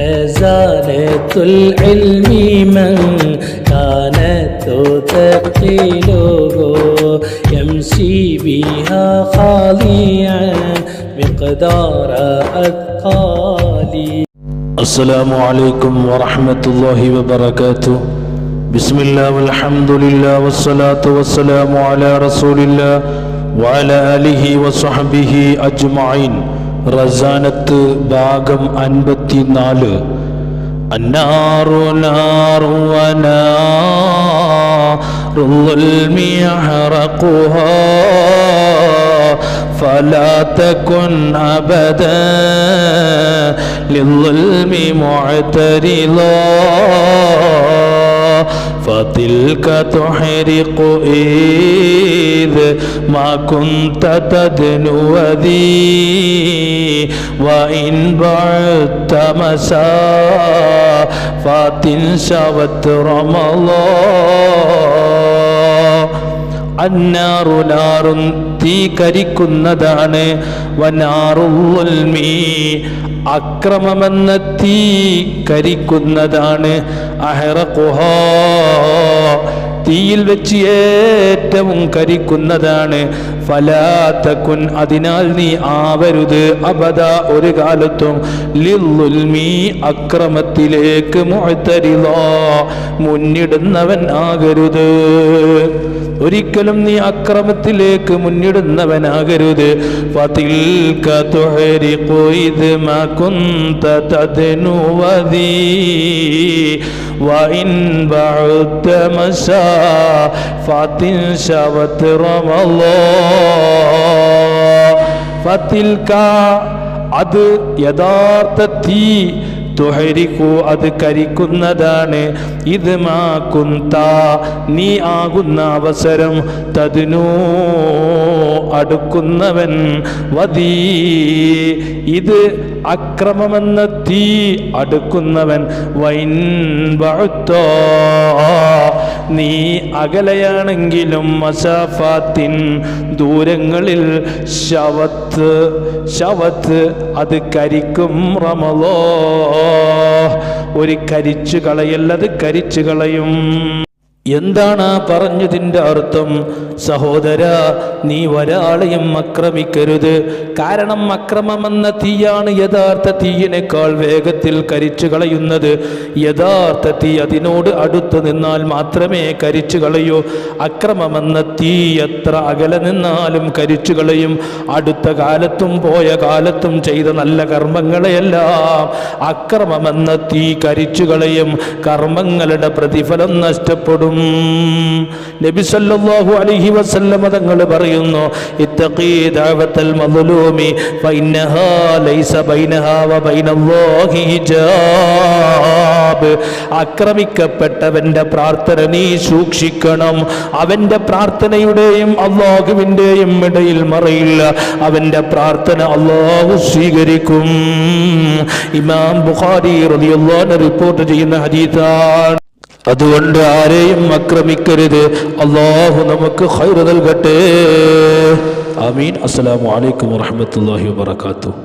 خزانة العلم من كانت تثقله يمشي بها خاليا مقدار أثقالي. السلام عليكم ورحمة الله وبركاته. بسم الله والحمد لله والصلاة والسلام على رسول الله وعلى آله وصحبه أجمعين. റസാനത്ത് ഭാഗം 54. അന്നാറു നാറു വനാറുൽ ളുൽമി യഹ്റഖുഹാ فلا تكن أبدا للظلم معترضا فتلك تحرق إذ ما كنت تدنو ذي وإن بعدت مسافات شوت رمضان. അന്നാറു നാറുൻ തീ കരിക്കുന്നതാണ്, വനാറുൽ ളുൽമി അക്രമമെന്ന തീ കരിക്കുന്നതാണ്, അഹ്റഖുഹാ തീയിൽ വെച്ച് ഏറ്റവും കരിക്കുന്നതാണ്. ഫലാ തകുൻ അതിനാൽ നീ ആവരുത്, അബദ ഒരു കാലത്തും, ലിൽളുൽമി അക്രമത്തിലേക്ക് മുഅ്തരിളാ മുന്നിടുന്നവൻ ആകരുത്. ഒരിക്കലും നീ അക്രമത്തിലേക്ക് മുന്നിടുന്നവനാകരുത്. ഫതിൽക തുഹരിഖു ഇദ് മാ കുന്ത തദ്നു വദി വഇൻ ബഅദ മസാഫാത്തിൻ ശവത് റമളാൻ. ഫതിൽക അത് യഥാർത്ഥ തീ, തുഹരിഖു അത് കരിക്കുന്നതാണ്, ഇത് മാ കുന്ത നീ ആകുന്ന അവസരം, തദ്നു അടുക്കുന്നവൻ, വദീ ഇത് അക്രമമെന്ന തീ അടുക്കുന്നവൻ, വൈൻ ബഅത്ത നീ അകലെയാണെങ്കിലും, മസാഫാത്തിൻ ദൂരങ്ങളിൽ, ശവത്ത് അത് കരിക്കും, റമളാൻ ഒരു കരിച്ചു കളയൽ, അത് കരിച്ചു കളയും. എന്താണ് പറഞ്ഞതിൻ്റെ അർത്ഥം? സഹോദര, നീ ഒരാളെയും ആക്രമിക്കരുത്. കാരണം അക്രമമെന്ന തീയാണ് യഥാർത്ഥ തീയിനേക്കാൾ വേഗത്തിൽ കരിച്ചു കളയുന്നത്. യഥാർത്ഥ തീ അതിനോട് അടുത്ത് നിന്നാൽ മാത്രമേ കരിച്ചു കളയൂ. അക്രമമെന്ന തീ എത്ര അകലെ നിന്നാലും കരിച്ചു കളയും. അടുത്ത കാലത്തും പോയ കാലത്തും ചെയ്ത നല്ല കർമ്മങ്ങളെയെല്ലാം അക്രമമെന്ന തീ കരിച്ചു കളയും. കർമ്മങ്ങളുടെ പ്രതിഫലം നഷ്ടപ്പെടും. നബി സല്ലല്ലാഹു അലൈഹി വസല്ലം തങ്ങൾ പറയുന്നു, ഇത്തഖീ ദഅവത്തൽ മദ്ലൂമി ഫഇന്നഹാ ലൈസ ബൈനഹാ വബൈനല്ലാഹി ഹിജാബ്. ആക്രമിക്കപ്പെട്ടവന്റെ പ്രാർത്ഥന നീ സൂക്ഷിക്കണം. അവന്റെ പ്രാർത്ഥനയുടെയും അല്ലാഹുവിന്റെയും ഇടയിൽ മറയില്ല. അവന്റെ പ്രാർത്ഥന അല്ലാഹു സ്വീകരിക്കും. ഇമാം ബുഖാരി റളിയല്ലാഹു അൻഹു റിപ്പോർട്ട് ചെയ്യുന്ന ഹദീസാണ്. അതുകൊണ്ട് ആരെയും ആക്രമിക്കരുത്. അല്ലാഹു നമുക്ക് ഖൈർ നൽകട്ടെ. ആമീൻ. അസ്സലാമു അലൈക്കും വറഹ്മത്തുള്ളാഹി വബറകാതുഹു.